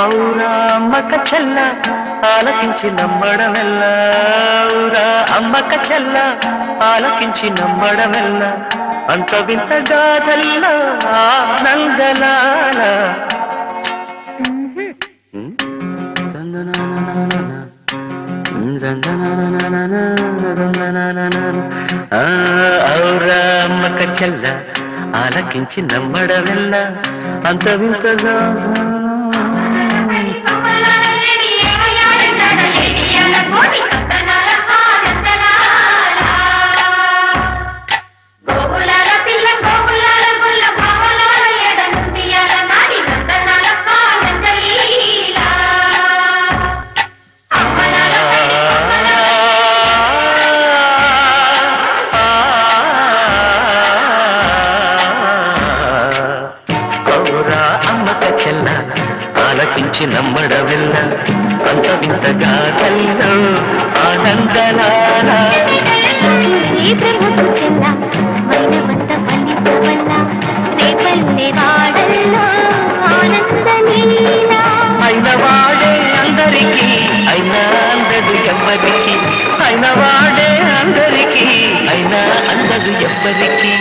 ఔరా అమ్మక చెల్ల ఆలకించి నమ్మడమెల్ల, ఔరా అమ్మక చెల్ల ఆలకించి నమ్మడమెల్ల, అంత వింత గాథల్ల ఆనందలాల. ఔరా అమ్మక చెల్ల ఆలకించి నమ్మడమెల్ల, అంత వింతగా ఆలకించి నమ్మడమెల్ల, అంత వింతగా కల్లో ఆనందలాల. అయిన వాడే అందరికీ అయినా అందదు ఎవ్వరికి, అయిన వాడే అందరికీ అయినా అందదు ఎవ్వరికి.